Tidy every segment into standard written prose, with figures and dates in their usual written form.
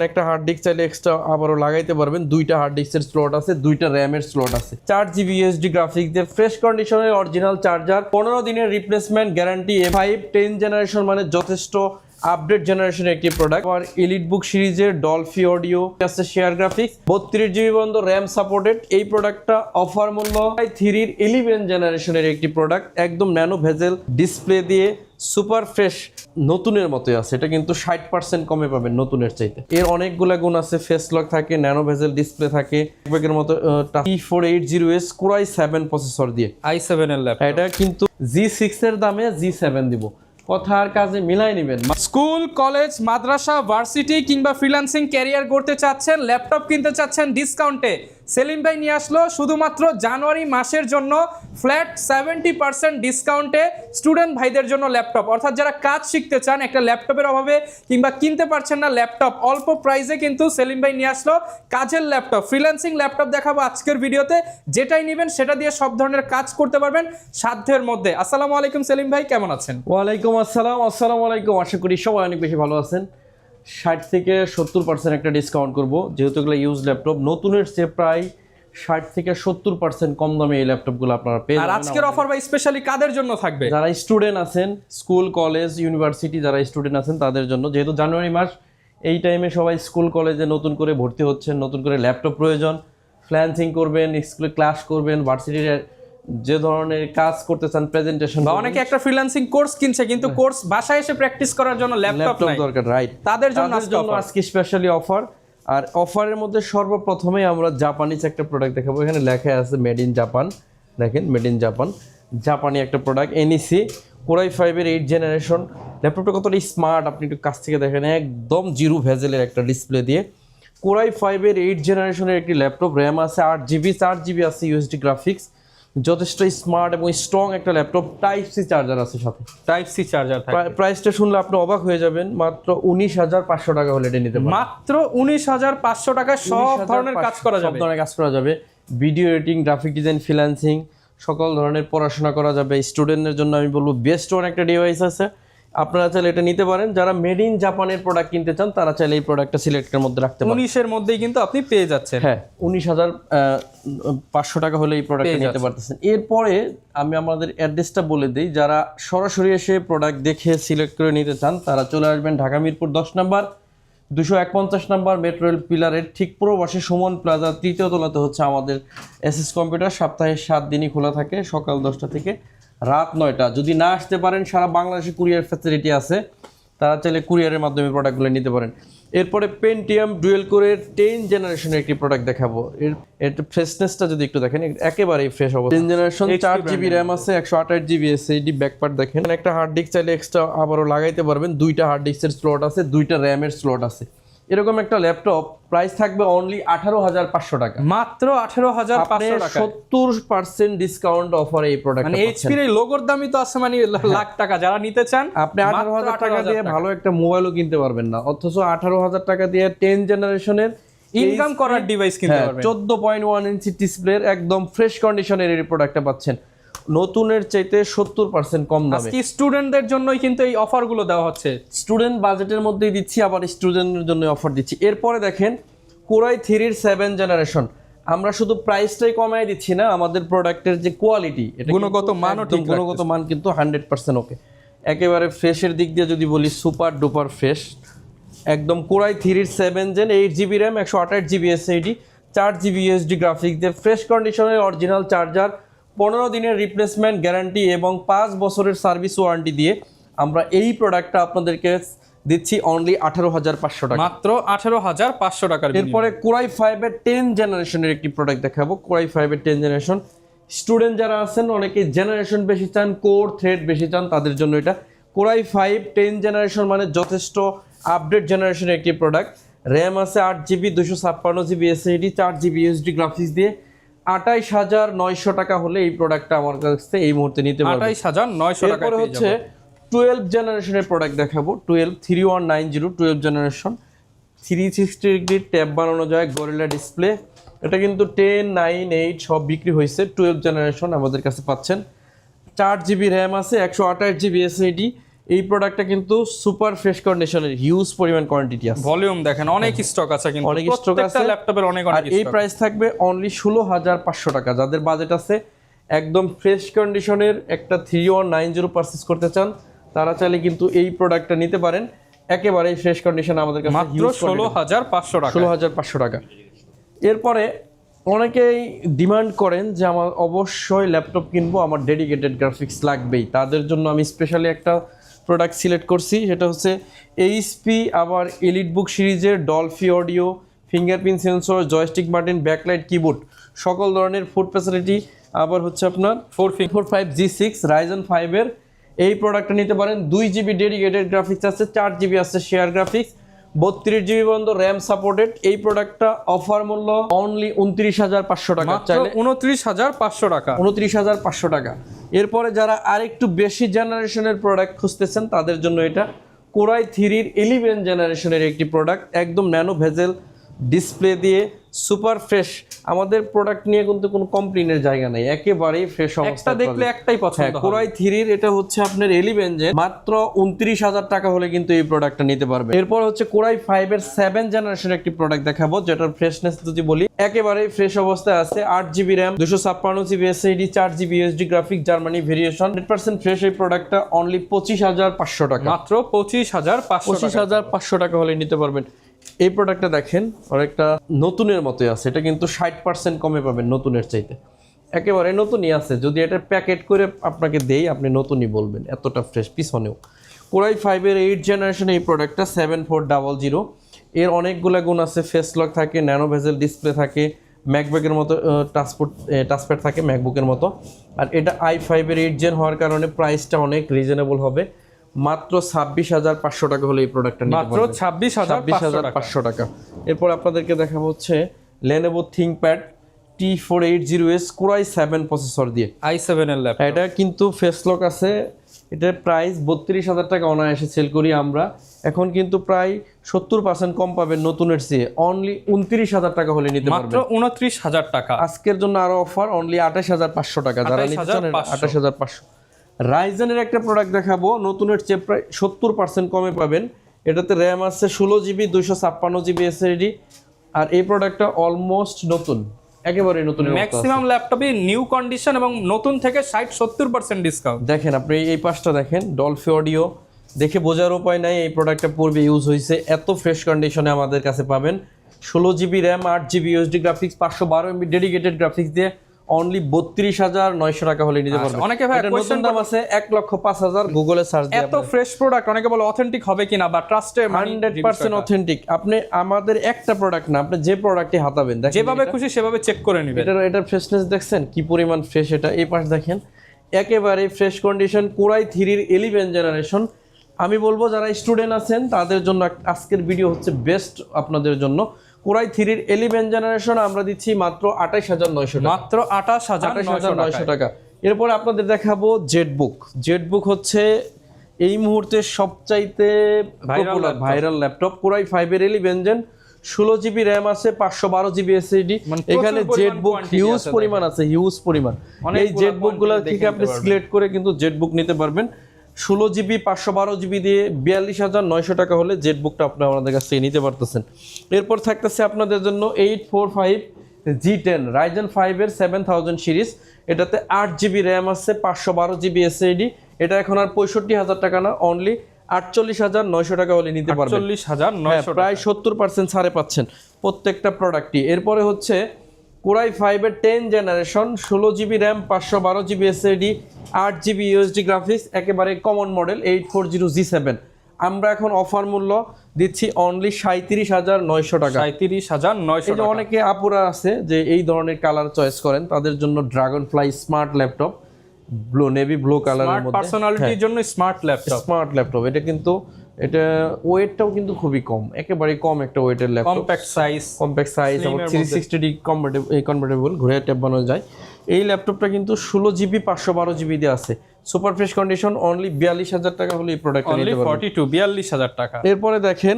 একটা hard disk চাইলে extra আবারও লাগাইতে পারবেন। দুইটা হার্ড ডিস্কের স্লট আছে, দুইটা র্যামের স্লট আছে, 4GB ইউএসডি গ্রাফিক্স দিয়ে ফ্রেশ কন্ডিশনের অরিজিনাল চার্জার, 15 দিনের রিপ্লেসমেন্ট গ্যারান্টি, 5-10 জেনারেশন মানে যথেষ্ট আপডেট জেনারেশনের একটি প্রোডাক্ট। আর এলিট বুক সিরিজের ডলফি অডিও আছে, শেয়ার গ্রাফিক্স, 32GB পর্যন্ত র্যাম সাপোর্টেড। এই প্রোডাক্টটা অফার মূল্য 3 11 জেনারেশনের একটি প্রোডাক্ট, একদম ন্যানো ভেজেল ডিসপ্লে দিয়ে সুপার ফ্রেশ নতুনের মতোই আছে। এটা কিন্তু 60% কমে পাবেন নতুনের চাইতে। এর অনেকগুলো গুণ আছে, ফেস লক থাকে, ন্যানো ভেজেল ডিসপ্লে থাকে, ব্যাগের মতো T480S Core i7 প্রসেসর দিয়ে i7 এর ল্যাপটপ। এটা কিন্তু G6 এর দামে G7 দিব, কথা আর কাজে মিলাই নেবেন। স্কুল, কলেজ, মাদ্রাসা, ভার্সিটি কিংবা ফ্রিল্যান্সিং ক্যারিয়ার করতে চাচ্ছেন, ল্যাপটপ কিনতে চাচ্ছেন ডিসকাউন্টে, সেলিম ভাই নিয়ে আসলো শুধুমাত্র জানুয়ারি মাসের জন্য ফ্ল্যাট 70% ডিসকাউন্টে স্টুডেন্ট ভাইদের জন্য ল্যাপটপ। অর্থাৎ যারা কাজ শিখতে চান, একটা ল্যাপটপের অভাবে কিংবা কিনতে পারছেন না ল্যাপটপ, অল্প প্রাইসে কিন্তু সেলিম ভাই নিয়ে আসলো কাজের ল্যাপটপ। ফ্রিল্যান্সিং ল্যাপটপ দেখাবো আজকের ভিডিওতে, যেটাই নেবেন সেটা দিয়ে সব ধরনের কাজ করতে পারবেন সাধ্যের মধ্যে। আসসালামু আলাইকুম সেলিম ভাই, কেমন আছেন? ওয়ালাইকুম আসসালাম। আসসালামু আলাইকুম। আশা করি সবাই অনেক বেশি ভালো আছেন। 60 থেকে 70% একটা ডিসকাউন্ট করব, যেহেতু এগুলো ইউজ ল্যাপটপ। নতুনের চেয়ে প্রায় 60 থেকে 70% কম দামে এই ল্যাপটপগুলো আপনারা পেয়ে যাবেন। আর আজকের অফার ভাই স্পেশালি কাদের জন্য থাকবে? যারা স্টুডেন্ট আছেন, স্কুল, কলেজ, ইউনিভার্সিটি যারা স্টুডেন্ট আছেন তাদের জন্য। যেহেতু জানুয়ারি মাস, এই টাইমে সবাই স্কুল কলেজে নতুন করে ভর্তি হচ্ছেন, নতুন করে ল্যাপটপ প্রয়োজন। ফ্রিল্যান্সিং করবেন, স্কুলে ক্লাস করবেন, ভার্সিটির যে ধরনের কাজ করতে চান, প্রেজেন্টেশন, বা অনেকে একটা ফ্রিল্যান্সিং কোর্স কিনছে কিন্তু কোর্স বাসায় এসে প্র্যাকটিস করার জন্য ল্যাপটপ দরকার, রাইট, তাদের জন্য আজকে স্পেশালি অফার। আর অফারের মধ্যে সর্বপ্রথমে আমরা জাপানিজ একটা প্রোডাক্ট দেখাবো। এখানে লেখা আছে মেড ইন জাপান, দেখেন মেড ইন জাপান, জাপানি একটা প্রোডাক্ট। NEC Core i5 এর 8 জেনারেশন ল্যাপটপটা কতটা স্মার্ট আপনি একটু কাছ থেকে দেখেন, একদম জিরো ভেজেলের একটা ডিসপ্লে দিয়ে। Core i5 এর 8 জেনারেশনের একটি ল্যাপটপ, র্যাম আছে 8GB, 4GB আছে ইউএসডি গ্রাফিক্স, যথেষ্ট স্মার্ট এবং স্ট্রং একটা ল্যাপটপ। Type-C চার্জার আছে সাথে, Type-C চার্জার থাকবে। প্রাইসটা শুনলে আপনি অবাক হয়ে যাবেন, মাত্র 19,500 টাকা হলে এটা নিতে পারেন। মাত্র 19,500 টাকা সব ধরনের কাজ করা যাবে, সব ধরনের কাজ করা যাবে। Video editing, graphic design, freelancing, সকল ধরনের পড়াশোনা করা যাবে। স্টুডেন্টদের জন্য আমি বলবো বেস্ট ওয়ান একটা ডিভাইস আছে, আপনারা চাইলে এটা নিতে পারেন। যারা মেড ইন জাপানের প্রোডাক্ট কিনতে চান তারা চাইলে এই প্রোডাক্টটা সিলেক্টের মধ্যে রাখতে পারেন। 19 এর মধ্যেই কিন্তু আপনি পেয়ে যাচ্ছেন। হ্যাঁ, 19,500 টাকা হলে এই প্রোডাক্টটা নিতে পারতেছেন। এরপরে আমি আমাদের অ্যাড্রেসটা বলে দিই, যারা সরাসরি এসে প্রোডাক্ট দেখে সিলেক্ট করে নিতে চান তারা চলে আসবেন ঢাকা মিরপুর 10 নম্বর 251 নম্বর মেট্রো রেল পিলারের ঠিক পুরো পাশে সুমন প্লাজা 3য় তলাতে হচ্ছে আমাদের SS কম্পিউটার। সপ্তাহে 7 দিনই খোলা থাকে, সকাল 10টা থেকে রাত 9টা। যদি না আসতে পারেন, সারা বাংলাদেশে কুরিয়ার ফ্যাসিলিটি আছে, তারা চাইলে কুরিয়ারের মাধ্যমে প্রোডাক্টগুলো নিতে পারেন। এরপরে পেন্টিয়াম ডুয়েল কোরের 10 জেনারেশনের একটি প্রোডাক্ট দেখাবো। এর ফ্রেশনেসটা যদি একটু দেখেন, একেবারেই ফ্রেশ অবস্থা। 10 জেনারেশন, 4GB র্যাম আছে, 128GB SSD, ব্যাকপার্ট দেখেন। একটা হার্ড ডিস্ক চাইলে এক্সট্রা আবারও লাগাইতে পারবেন। দুইটা হার্ড ডিস্কের স্লট আছে, দুইটা র্যামের স্লট আছে। এরকম একটা ল্যাপটপ প্রাইস থাকবে অনলি 18,500 টাকা, মাত্র 18,500 টাকা। 70% ডিসকাউন্ট অফারে এই প্রোডাক্ট, মানে এইচপি এর লোগোর দামই তো আছে মানে লাখ টাকা। যারা নিতে চান আপনি 18,000 টাকা দিয়ে ভালো একটা মোবাইলও কিনতে পারবেন না, অথচ 18,000 টাকা দিয়ে 10 জেনারেশনের ইনকাম করার ডিভাইস কিনতে পারবেন। 14.1 ইঞ্চি ডিসপ্লের একদম ফ্রেশ কন্ডিশনের এই প্রোডাক্টটা পাচ্ছেন নতুনের চাইতে 70% কম দামে। আজকে স্টুডেন্টদের জন্যই কিন্তু এই অফারগুলো দেওয়া হচ্ছে, স্টুডেন্ট বাজেটের মধ্যেই দিচ্ছি, আবার স্টুডেন্টের জন্য অফার দিচ্ছি। এরপরে দেখেন Core i3 এর 7 জেনারেশন। আমরা শুধু প্রাইসটাই কমায় দিচ্ছি না, আমাদের প্রোডাক্টের যে কোয়ালিটি, এটা গুণগত মানও ঠিক, গুণগত মান কিন্তু 100% ওকে। একেবারে ফ্রেশের দিক দিয়ে যদি বলি, সুপার ডুপার ফ্রেশ একদম। Core i3 এর 7 gen, 8GB RAM, 128GB SSD, 4GB USD graphics দিয়ে ফ্রেশ কন্ডিশনের অরিজিনাল চার্জার, 15 দিনের রিপ্লেসমেন্ট গ্যারান্টি এবং 5 বছরের সার্ভিস ওয়ারেন্টি দিয়ে আমরা এই প্রোডাক্টটা আপনাদেরকে দিচ্ছি অনলি 18,500 টাকা, মাত্র 18,500 টাকার। এরপরে Core i5 এর 10 জেনারেশনের একটি প্রোডাক্ট দেখাবো। Core i5 এর 10 জেনারেশন, স্টুডেন্ট যারা আছেন, অনেকে জেনারেশন বেশি চান, কোর থ্রেড বেশি চান, তাদের জন্য এটা। Core i5 10 জেনারেশন মানে যথেষ্ট আপডেট জেনারেশনের একটি প্রোডাক্ট। র্যাম আছে 8GB, 256GB SSD, 4GB USD graphics দিয়ে 28,900 টাকা হলে এই প্রোডাক্টটা আমার কাছে এই মুহূর্তে নিতে পারবেন। 28,900 টাকা। এরপরে হচ্ছে 12 জেনারেশনের প্রোডাক্ট দেখাবো। 12 12 জেনারেশন, 360 ডিগ্রি ট্যাব বানানো যায়, গরিলা ডিসপ্লে। এটা কিন্তু 10, 9, 8 সব বিক্রি হয়েছে। 12 জেনারেশন আমাদের কাছে পাচ্ছেন। 4GB র্যাম আছে, 128GB SSD, এই প্রোডাক্টটা কিন্তু সুপার ফ্রেশ কন্ডিশনের, হিউজ পরিমাণ কোয়ান্টিটি আছে, ভলিউম দেখেন অনেক স্টক আছে, কিন্তু অনেক স্টক আছে ল্যাপটপের অনেক আর এই প্রাইস থাকবে অনলি 16,500 টাকা। যাদের বাজেট আছে একদম ফ্রেশ কন্ডিশনের একটা 3190 পারচেজ করতে চান, তারা চাইলে কিন্তু এই প্রোডাক্টটা নিতে পারেন, একেবারে ফ্রেশ কন্ডিশন আমাদের কাছে মাত্র 16,500 টাকা। 16,500 টাকা। এরপরে অনেকেই ডিমান্ড করেন যে আমার অবশ্যই ল্যাপটপ কিনবো, আমার ডেডিকেটেড গ্রাফিক্স লাগবেই, তাদের জন্য আমি স্পেশালি একটা প্রোডাক্ট সিলেক্ট করছি, সেটা হচ্ছে এইচপি আবার এলিটবুক সিরিজের ডলফি audio, fingerprint sensor, joystick button, backlight, keyboard, সকল ধরনের ফুড ফ্যাসিলিটি, আবার হচ্ছে আপনার 45G6 Ryzen 5 এর এই প্রোডাক্টটা নিতে পারেন। 2GB ডেডিকেটেড গ্রাফিক্স আছে, 4GB আছে শেয়ার গ্রাফিক্স, 32GB পর্যন্ত র্যাম সাপোর্টেড। এই প্রোডাক্টটা অফার মূল্য অনলি 29,500 টাকা, চাইলে 29,500 টাকা। 29,500 টাকা। এরপরে যারা আরেকটু বেশি জেনারেশনের প্রোডাক্ট খুঁজতেছেন তাদের জন্য এটা কোরাই 3 11 জেনারেশনের একটি প্রোডাক্ট, একদম ন্যানো ভেজেল ডিসপ্লে দিয়ে সুপার ফ্রেশ। আমাদের প্রোডাক্ট নিয়ে কিন্তু কোনো কমপ্লেনের জায়গা নেই, একেবারেই ফ্রেশ অবস্থা, একটা দেখলে একটাই পছন্দ হবে। কোরাই 3 এটা হচ্ছে আপনার 11 জেন, মাত্র 29,000 টাকা হলে কিন্তু এই প্রোডাক্টটা নিতে পারবে। এরপর হচ্ছে কোরাই 5 এর 7 জেনারেশনের একটি প্রোডাক্ট দেখাবো, যেটার ফ্রেশনেস যদি বলি একেবারে ফ্রেশ অবস্থায় আছে। 8GB RAM, 256GB SSD, 4GB USD graphic, Germany variation, 100% fresh. এই প্রোডাক্টটা অনলি 25,500 টাকা, মাত্র 25,500 টাকা হলে নিতে পারবেন। এই প্রোডাক্টটা দেখেন অনেকটা নতুনের মতোই আছে, এটা কিন্তু 60% কমে পাবেন নতুনের চাইতে, একেবারে নতুনই আছে। যদি এটা প্যাকেট করে আপনাকে দেই আপনি নতুনই বলবেন, এতটা ফ্রেশ। পিছনেও কোরাই 5 এর 8 জেনারেশন এই প্রোডাক্টটা 7400, এর অনেকগুলো গুণ আছে, ফেস লক থাকে, ন্যানো ভেজেল ডিসপ্লে থাকে, ম্যাকবুকের মতো টাচপ্যাড থাকে ম্যাকবুকের মতো। আর এটা i5 এর 8 জেন হওয়ার কারণে প্রাইসটা অনেক রিজনেবল হবে, মাত্র 26,500 টাকা হলে এই প্রোডাক্টটা নিতে পারবেন, মাত্র 26,500 টাকা। এরপর আপনাদেরকে দেখাবো হচ্ছে Lenovo ThinkPad T480S core i 7 processor দিয়ে i7 এর ল্যাপটপ। এটা কিন্তু ফেস লক আছে, এটার প্রাইস 32,000 টাকা অনায়াসে সেল করি আমরা, এখন কিন্তু প্রায় 70% কম পাবেন নতুনের চেয়ে, অনলি 29,000 টাকা হলে নিতে পারবেন, মাত্র 29,000 টাকা। আজকের জন্য আরো অফার অনলি 28,500 টাকা, যারা নিতে চান 28,500। রাইজেনের একটা প্রোডাক্ট দেখাবো, নতুনের চেয়ে প্রায় 70% কমে পাবেন। এটাতে র্যাম আছে 16GB, 256GB SSD, আর এই প্রোডাক্টটা অলমোস্ট নতুন, একেবারে নতুন। ম্যাক্সিমাম ল্যাপটপই নিউ কন্ডিশন এবং নতুন থেকে 60-70% ডিসকাউন্ট। দেখেন আপনি এই পাশটা দেখেন, ডলফি অডিও, দেখে বোঝার উপায় নাই এই প্রোডাক্টটা পূর্বে ইউজ হয়েছে, এত ফ্রেশ কন্ডিশনে আমাদের কাছে পাবেন। 16GB RAM, 8GB USD graphics, 512MB dedicated graphics দিয়ে অনলি 32,900 টাকা হলে নিতে পারবেন। অনেকে ভাই নতুন দাম আছে 1,05,000, গুগলে সার্চ দিয়ে। এত ফ্রেশ প্রোডাক্ট অনেকে বলে অথেন্টিক হবে কিনা বা ট্রাস্টে 100% অথেন্টিক। আপনি আমাদের একটা প্রোডাক্ট না, আপনি যে প্রোডাক্টই হাতাবেন দেখেন, যেভাবে খুশি সেভাবে চেক করে নেবেন। এটার ফ্রেশনেস দেখছেন কি পরিমাণ ফ্রেশ, এটা এই পাশ দেখেন একেবারে ফ্রেশ কন্ডিশন। Core i 3 11 generation. আমি বলবো যারা স্টুডেন্ট আছেন তাদের জন্য আজকের ভিডিও হচ্ছে বেস্ট আপনাদের জন্য। কোরাই 3 11 জেনারেশন আমরা দিচ্ছি মাত্র 28,900 টাকা, মাত্র 28,900 টাকা। এরপর আপনাদের দেখাবো জেটবুক হচ্ছে এই মুহূর্তে সবচাইতে ভাইরাল ল্যাপটপ। কোরাই 5 এর 11 জেন, 16GB র্যাম আছে, 512GB SSD। এখানে জেটবুক হিউজ পরিমাণ আছে, হিউজ পরিমাণ। এই জেটবুক গুলো থেকে আপনি সিলেক্ট করে কিন্তু জেটবুক নিতে পারবেন। 16GB 512GB দিয়ে 42,900 টাকা হলে জেটবুকটা আপনি আমাদের কাছ থেকে নিতে পারতেছেন। এরপর থাকতেছে আপনাদের জন্য 845G10 Ryzen 5 এর 7000 সিরিজ, এটাতে 8GB র্যাম আছে, 512GB SSD। এটা এখন আর 65,000 টাকা না, অনলি 48,900 টাকা হলে নিতে পারবেন। 48,900, প্রায় 70% ছাড়ে পাচ্ছেন প্রত্যেকটা প্রোডাক্টই। এরপরে হচ্ছে কোরাই 5 এর 10 generation, 16GB RAM, 512GB SSD, 8GB USD graphics, একেবারে কমন মডেল 840G7। আমরা এখন অফার মূল্য দিচ্ছি অনলি 37,900 টাকা। 37,900 টাকা। অনেকে আপুরা আছে যে এই ধরনের কালার চয়েস করেন, তাদের জন্য dragon fly smart laptop, navy blue কালারের মধ্যে, পার্সোনালিটির জন্য স্মার্ট ল্যাপটপ। এটা কিন্তু এটা ওয়েটটাও কিন্তু খুবই কম, একেবারে কম একটা ওয়েটের ল্যাপটপ, কম্প্যাক্ট সাইজ এবং 360 কনভার্টেবল ঘুরে ট্যাব বানানো যায়। এই ল্যাপটপটা কিন্তু 16GB 512GB দিয়ে আছে, সুপার ফ্রেশ কন্ডিশন, অনলি 42,000 টাকা হলে এই প্রোডাক্টটা নিতে পারবেন। 42,000 টাকা। এরপরে দেখেন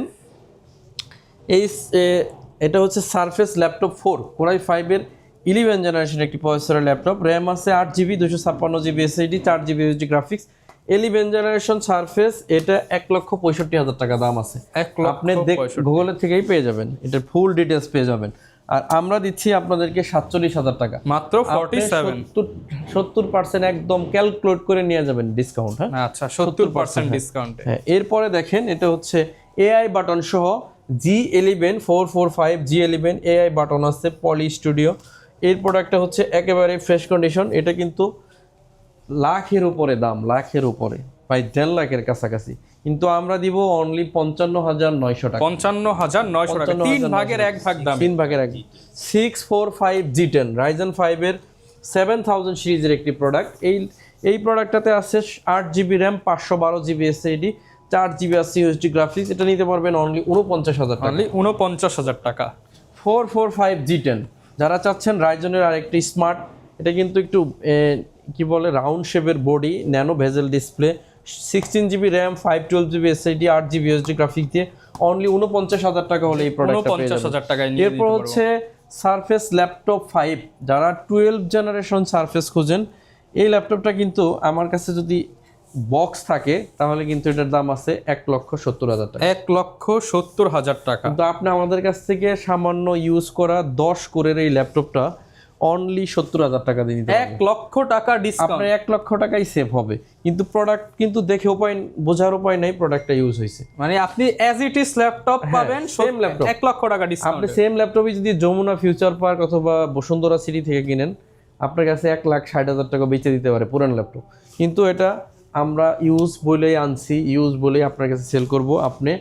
এটা হচ্ছে সারফেস ল্যাপটপ 4 কোরাই 5 এর 11 জেনারেশন একটি প্রসেসরের ল্যাপটপ। র্যাম আছে 8GB, 256GB SSD, 4GB USD graphics, 11 generation surface, এটা 1,65,000 টাকা দাম আছে। 1,65,000 আপনি গুগল থেকেই পেয়ে যাবেন, এটার ফুল ডিটেলস পেয়ে যাবেন। আর আমরা দিচ্ছি আপনাদেরকে 47,000 টাকা, মাত্র 47। 70% একদম ক্যালকুলেট করে নিয়ে যাবেন ডিসকাউন্ট। হ্যাঁ আচ্ছা, 70% ডিসকাউন্টে। হ্যাঁ, এরপরে দেখেন এটা হচ্ছে এআই বাটন সহ G11 445 G11 এআই বাটন আছে পলি স্টুডিও। এর প্রোডাক্টটা হচ্ছে একেবারে ফ্রেশ কন্ডিশন। এটা কিন্তু লাখের উপরে দাম, লাখের উপরে, প্রায় 1.5 লাখের কাছাকাছি, কিন্তু আমরা দিব অনলি 55,900 টাকা। 55,900 টাকা, 3 ভাগের 1 ভাগ দাম। 3 ভাগের 1। 645 G10 Ryzen 5 এর 7000 সিরিজের একটি প্রোডাক্ট। এই প্রোডাক্টটাতে আছে 8GB RAM, 512GB SSD, 4GB আছে ইউএসডি গ্রাফিক্স। এটা নিতে পারবেন অনলি 49,000 টাকা। অনলি 49,000 টাকা। 445 G10 যারা চাচ্ছেন রাইজনের আরেকটি স্মার্ট, এটা কিন্তু একটু কি বলে রাউন্ড শেপের body, nano bezel display, 16GB RAM, 512GB SSD, 8GB USD graphics দিয়ে অনলি 49,000 টাকা হলে এই প্রোডাক্টটা পেয়ে যাবেন। 49,000 টাকায় নিয়ে এরপর হচ্ছে সারফেস ল্যাপটপ 5, যারা 12 জেনারেশন সারফেস খুঁজেন, এই ল্যাপটপটা কিন্তু আমার কাছে যদি বক্স থাকে তাহলে কিন্তু এটার দাম আছে 1,70,000 টাকা। 1,70,000 টাকা। কিন্তু আপনি আমাদের কাছ থেকে সামান্য ইউজ করা 10 কোরের এই ল্যাপটপটা অনলি 70,000 টাকা দিয়ে নিতে পারবেন। 1 লক্ষ টাকা ডিসকাউন্ট। আপনার 1 লক্ষ টাকাই সেভ হবে, কিন্তু প্রোডাক্ট কিন্তু দেখে বোঝার উপায় নাই প্রোডাক্টটা ইউজ হয়েছে। মানে আপনি অ্যাজ ইট ইজ ল্যাপটপ পাবেন, সেম ল্যাপটপ 1 লক্ষ টাকা ডিসকাউন্ট। আপনি সেম ল্যাপটপই যদি যমুনা ফিউচার পার্ক অথবা বসুন্ধরা সিটি থেকে কিনেন, আপনার কাছে 1,60,000 টাকা বেচে দিতে পারে পুরান ল্যাপটপ। কিন্তু এটা আমরা ইউজ বলেই আনছি, ইউজ বলেই আপনার কাছে সেল করব। আপনি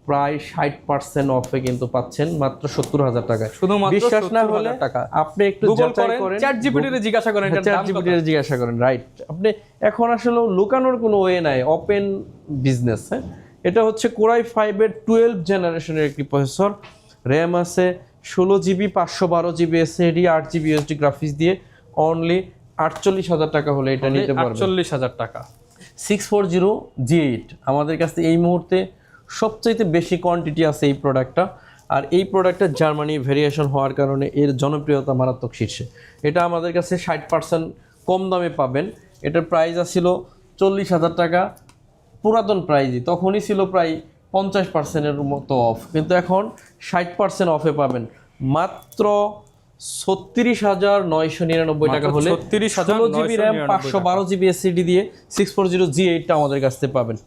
প্রায় 60% অফে কিন্তু পাচ্ছেন মাত্র 70,000 টাকায়। শুধুমাত্র বিশ্বাস না হলে 70,000 টাকা। আপনি একটু গুগল যাচাই করেন, ChatGPT তে জিজ্ঞাসা করেন এটার দাম কত। ChatGPT তে জিজ্ঞাসা করেন, রাইট। আপনি এখন আসলে লুকানোর কোনো ওয়ে নাই, ওপেন বিজনেস। হ্যাঁ, এটা হচ্ছে কোরাই 5 এর 12 জেনারেশনের একটি প্রসেসর, র্যাম আছে 16GB, 512GB SSD, 8GB USD graphics দিয়ে অনলি 48,000 টাকা হলে এটা নিতে পারবেন। 48,000 টাকা। 640 G8 আমাদের কাছে এই মুহূর্তে সবচাইতে বেশি কোয়ান্টিটি আছে এই প্রোডাক্টটা। আর এই প্রোডাক্টের জার্মানি ভেরিয়েশন হওয়ার কারণে এর জনপ্রিয়তা মারাত্মক শীর্ষে। এটা আমাদের কাছে 60% কম দামে পাবেন। এটার প্রাইস ছিল 40,000 টাকা, পুরাতন প্রাইজই তখনই ছিল প্রায় 50%-এর মতো অফ, কিন্তু এখন 60% অফে পাবেন মাত্র 36,999 টাকা হলে। 16GB RAM, 512GB SSD দিয়ে 640 G8টা আমাদের কাছ থেকে পাবেন।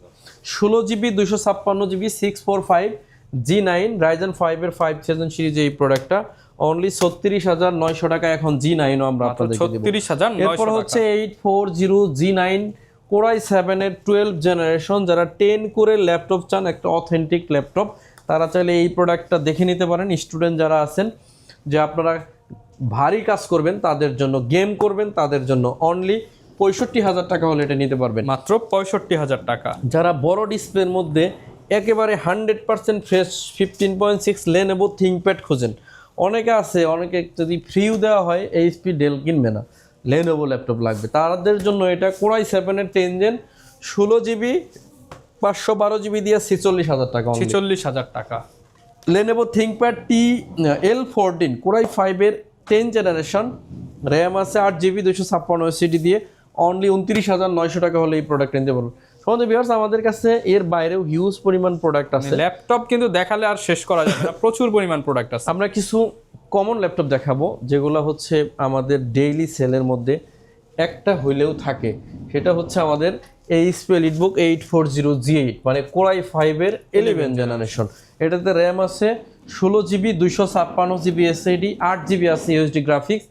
16GB 256GB 645 G9 Ryzen 5 এর 5000 সিরিজে এই প্রোডাক্টটা অনলি 36,900 টাকা। এখন G9ও আমরা আপনাদেরকে দেব 36,900 এরপর হচ্ছে 840 G9 কোরাই 7 এর 12 জেনারেশন। যারা 10 করে ল্যাপটপ চান, একটা অথেন্টিক ল্যাপটপ, তারা চাইলে এই প্রোডাক্টটা দেখে নিতে পারেন। স্টুডেন্ট যারা আছেন, যে আপনারা ভারী কাজ করবেন তাদের জন্য, গেম করবেন তাদের জন্য অনলি 65,000 টাকা হলে এটা নিতে পারবেন, মাত্র 65,000 টাকা। যারা বড় ডিসপ্লের মধ্যে একেবারে 100% ফ্রেশ 15.6 Lenovo ThinkPad খোঁজেন, অনেকে আছে, অনেকে যদি ফ্রিও দেওয়া হয় এইচপি ডেল কিনবে না, Lenovo ল্যাপটপ লাগবে, তাদের জন্য এটা কোরাই 7 এর 10 জেন 16GB 512GB দিয়ে 46,000 টাকা। 46,000 টাকা। Lenovo ThinkPad L14 কোরাই 5 এর 10 জেনারেশন, র্যাম আছে 8GB 256 SSD দিয়ে অনলি 29,900 টাকা হলে এই প্রোডাক্ট নিতে পারবেন। সমস্ত ভিউয়ার্স, আমাদের কাছে এর বাইরেও হিউজ পরিমাণ প্রোডাক্ট আছে। ল্যাপটপ কিন্তু দেখালে আর শেষ করা যাবে না, প্রচুর পরিমাণ প্রোডাক্ট আছে। আমরা কিছু কমন ল্যাপটপ দেখাবো যেগুলো হচ্ছে আমাদের ডেইলি সেলের মধ্যে একটা হইলেও থাকে। সেটা হচ্ছে আমাদের এইচপি এলিটবুক 840 G8, মানে কোরাই 5 এর 11 জেনারেশন। এটাতে র্যাম আছে 16GB 256GB SSD, 8GB আছে ইউএসডি গ্রাফিক্স।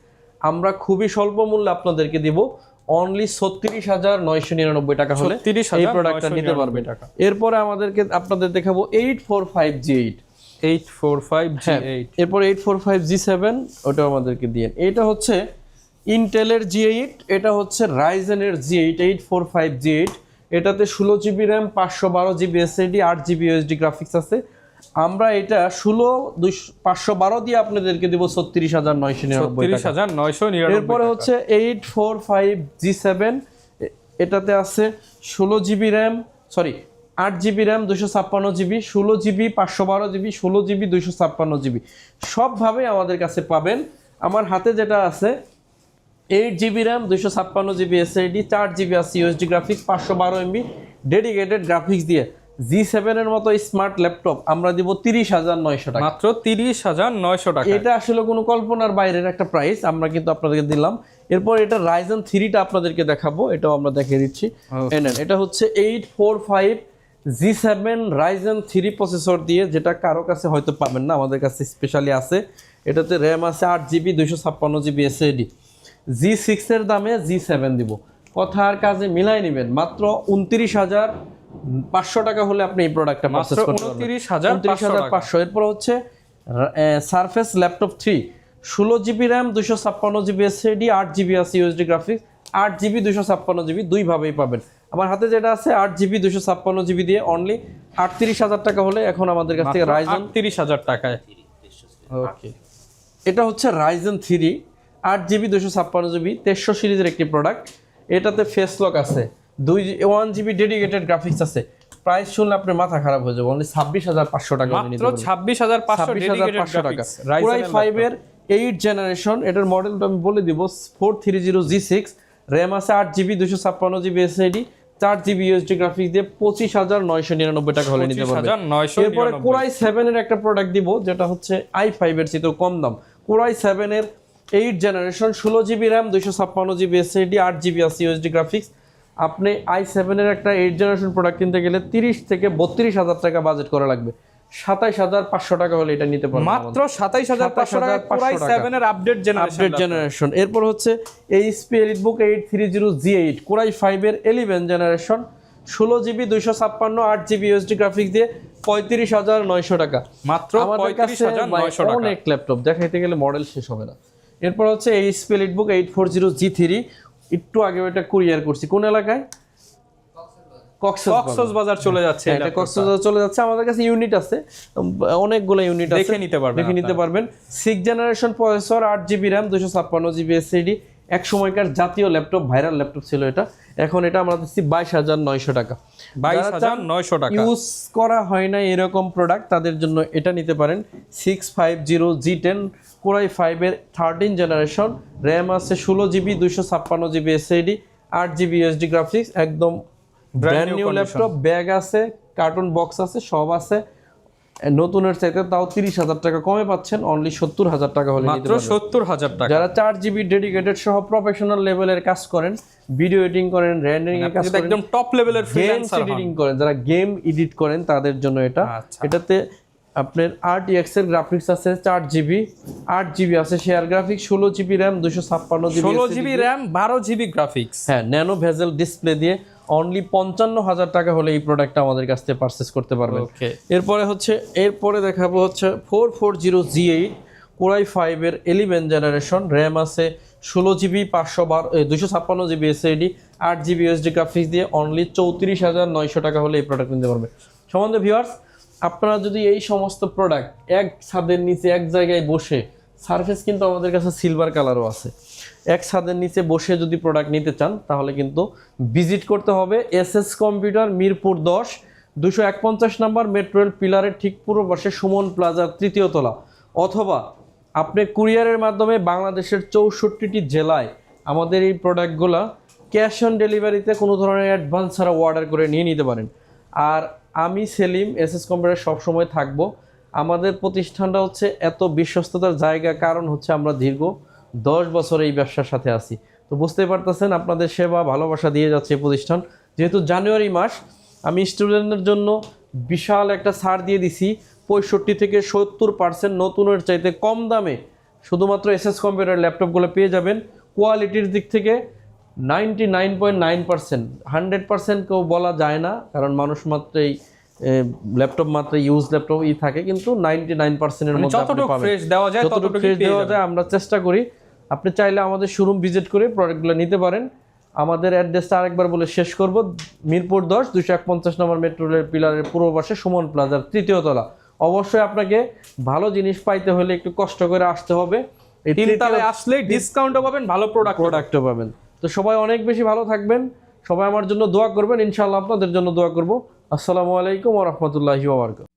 আমরা খুবই স্বল্প মূল্যে আপনাদেরকে দিব অনলি 36,999 টাকা হলে এই প্রোডাক্টটা নিতে পারবেন। এরপরে আপনাদের দেখাবো 845 G8। 845 G8, এরপর 845 G7, ওটা আমাদেরকে দিয়েন। এটা হচ্ছে ইন্টেলের G8, এটা হচ্ছে রাইজেনের G8 845 G8। এটাতে 16GB RAM, 512GB SSD, 8GB USD graphics আছে। আমরা এটা 512 দিয়ে আপনাদেরকে দেব 36,999 টাকা। এরপরে হচ্ছে 845 G7, এটাতে আছে 16GB RAM, 8GB RAM, 256GB, 16GB, 512GB, 16GB, 256GB, সবভাবে আমাদের কাছে পাবেন। আমার হাতে যেটা আছে 8GB RAM 256GB SSD 4GB আছে USD graphics 512 MB dedicated graphics দিয়ে G7 এর মতো স্মার্ট ল্যাপটপ আমরা দিব 30,900 টাকা, মাত্র 30,900 টাকা। এটা আসলে কোনো কল্পনার বাইরের একটা প্রাইস, আমরা কিন্তু আপনাদেরকে দিলাম। এরপর এটা Ryzen 3টা আপনাদেরকে দেখাবো, এটাও আমরা দেখিয়ে দিচ্ছি। এটা হচ্ছে 845 G7 Ryzen 3 প্রসেসর দিয়ে, যেটা কারো কাছে হয়তো পাবেন না, আমাদের কাছে স্পেশালি আছে। এটাতে র্যাম আছে 8GB 256GB এসএসডি। G6 এর দামে G7 দিব, কথা আর কাজে মিলাই নেবেন। মাত্র 29,500 টাকা হলে আপনি এই প্রোডাক্টটা পারচেজ করতে পারবেন। 29,500। এরপর হচ্ছে surface laptop 3 16GB RAM 256GB SSD 8GB আছে ইউএসডি গ্রাফিক্স 8GB 256GB দুইভাবেই পাবেন। আমার হাতে যেটা আছে 8GB 256GB দিয়ে অনলি 38,000 টাকা হলে এখন আমাদের কাছ থেকে Ryzen 30,000 টাকায়। ওকে, এটা হচ্ছে Ryzen 3 8GB 256GB 1300 সিরিজের একটি প্রোডাক্ট। এটাতে ফেস লক আছে, 1GB ডেডিকেটেড গ্রাফিক্স আছে। প্রাইস শুনলে আপনার মাথা খারাপ হয়ে যাবে, অনলি 26,500 টাকা হলে নিতে মাত্র 26,500 ডেডিকেটেড গ্রাফিক্স। Core i5 এর 8 জেনারেশন, এটার মডেলটা আমি বলে দিব 430G6, র্যাম আছে 8GB 256GB SSD 4GB USD graphics দিয়ে 25,999 টাকা হলে নিতে পারবেন। 25,999। এরপরে Core i7 এর একটা প্রোডাক্ট দিব, যেটা হচ্ছে i5 এর চেয়ে কম দাম। Core i7 এর 8 generation 16GB RAM 256GB SSD 8GB আছে ইউএসডি গ্রাফিক্স। আপনি i7 এর একটা 8 জেনারেশন প্রোডাক্ট কিনতে গেলে 30 থেকে 32,000 টাকা বাজেট করা লাগবে। 27,500 টাকা হলে এটা নিতে পারবেন, মাত্র 27,500 টাকা Core i7 এর আপডেট জেনারেশন। এরপর হচ্ছে HP EliteBook 830G8 Core i5 এর 11 generation 16GB 256 8GB USD graphics দিয়ে 35,900 টাকা, মাত্র আমাদের কাছে 35,900 টাকা। অনেক ল্যাপটপ দেখাইতে গেলে মডেল শেষ হবে না। এরপর হচ্ছে HP EliteBook 840G3, একটু আগে এটা কুরিয়ার করছি কোন এলাকায়, কক্সবাজার চলে যাচ্ছে। এটা কক্সবাজার চলে যাচ্ছে। আমাদের কাছে ইউনিট আছে, অনেকগুলো ইউনিট আছে, দেখে নিতে পারবেন। 6 generation processor 8GB RAM 256GB SSD, এক সময়কার জাতীয় ল্যাপটপ, ভাইরাল ল্যাপটপ ছিল এটা। এখন এটা আমরা দিচ্ছি 22,900 টাকা। 22,900 টাকা। ইউজ করা হয় না এরকম প্রোডাক্ট, তাদের জন্য এটা নিতে পারেন। 650G10 Core i5 এর 13 জেনারেশন, র্যাম আছে 16GB 256GB SSD 8GB USD graphics, একদম ব্র্যান্ড নিউ ল্যাপটপ। ব্যাগ আছে, কার্টুন বক্স আছে, সব আছে। নতুনের চাইতে তাও 30,000 টাকা কমে পাচ্ছেন, অনলি 70,000 টাকা হলে নিতে পারবেন। 70,000 টাকা। যারা 4GB ডেডিকেটেড সহ প্রফেশনাল লেভেলের কাজ করেন, ভিডিও এডিটিং করেন, রেন্ডারিং এর কাজ করেন, একদম টপ লেভেলের ফ্রিল্যান্সার এডিটিং করেন, যারা গেম এডিট করেন তাদের জন্য এটা। এটাতে আপনার RTX এর গ্রাফিক্স আছে 4GB 8GB আছে share graphics 16GB RAM 256GB 16GB RAM 12GB graphics. হ্যাঁ, ন্যানো ভেজেল ডিসপ্লে দিয়ে অনলি 55,000 টাকা হলে এই প্রোডাক্টটা আমাদের কাছ থেকে পারচেজ করতে পারবেন। এরপরে দেখাবো হচ্ছে 440G8 Core i5 এর 11 জেনারেশন, র্যাম আছে 16GB 256GB SSD 8GB USD graphics দিয়ে অনলি 34,900 টাকা হলে এই প্রোডাক্ট নিতে পারবেন। সম্বন্ধে ভিউয়ার্স, আপনারা যদি এই সমস্ত প্রোডাক্ট এক ছাদের নিচে এক জায়গায় বসে, সারফেস কিন্তু আমাদের কাছে সিলভার কালারও আছে, এক ছাদের নিচে বসে যদি প্রোডাক্ট নিতে চান তাহলে কিন্তু ভিজিট করতে হবে SS computer Mirpur 10 251 number metro rail পিলারের ঠিক পূর্ব পাশে সুমন প্লাজার 3য় তলা, অথবা আপনি কুরিয়ারের মাধ্যমে বাংলাদেশের 64টি জেলায় আমাদের এই প্রোডাক্টগুলো ক্যাশ অন ডেলিভারিতে কোনো ধরনের অ্যাডভান্স ছাড়া অর্ডার করে নিয়ে নিতে পারেন। আর আমি সেলিম SS কম্পিউটার সবসময় থাকবো। আমাদের প্রতিষ্ঠানটা হচ্ছে এত বিশ্বস্ততার জায়গা, কারণ হচ্ছে আমরা দীর্ঘ 10 বছর এই ব্যবসার সাথে আছি। তো বুঝতেই পারতেছেন আপনাদের সেবা ভালোবাসা দিয়ে যাচ্ছে এই প্রতিষ্ঠান। যেহেতু জানুয়ারি মাস, আমি স্টুডেন্টদের জন্য বিশাল একটা ছাড় দিয়ে দিছি, 65 থেকে 70% নতুনের চাইতে কম দামে শুধুমাত্র SS কম্পিউটার ল্যাপটপগুলো পেয়ে যাবেন। কোয়ালিটির দিক থেকে 99.9%, 100% কেউ বলা যায় না, কারণ মানুষ মাত্রই ল্যাপটপ মাত্র ইউজ ল্যাপটপ থাকে, কিন্তু 99% এর মধ্যে যতটুকু ফ্রেশ দেওয়া যায় ততটুকু দেওয়া যায় আমরা চেষ্টা করি। আপনি চাইলে আমাদের শোরুম ভিজিট করে প্রোডাক্টগুলো নিতে পারেন। আমাদের অ্যাড্রেসটা আরেকবার বলে শেষ করব, মিরপুর 10 251 নম্বর মেট্রো রেল পিলারের পূর্ব পাশে সুমন প্লাজার 3য় তলা। অবশ্যই আপনাকে ভালো জিনিস পাইতে হলে একটু কষ্ট করে আসতে হবে। এই তিনতলায় আসলে ডিসকাউন্টও পাবেন, ভালো প্রোডাক্টও পাবেন। তো সবাই অনেক বেশি ভালো থাকবেন, সবাই আমার জন্য দোয়া করবেন, ইনশাআল্লাহ আপনাদের জন্য দোয়া করব। আসসালামু আলাইকুম ওয়া রাহমাতুল্লাহি ওয়া বারাকাতুহু।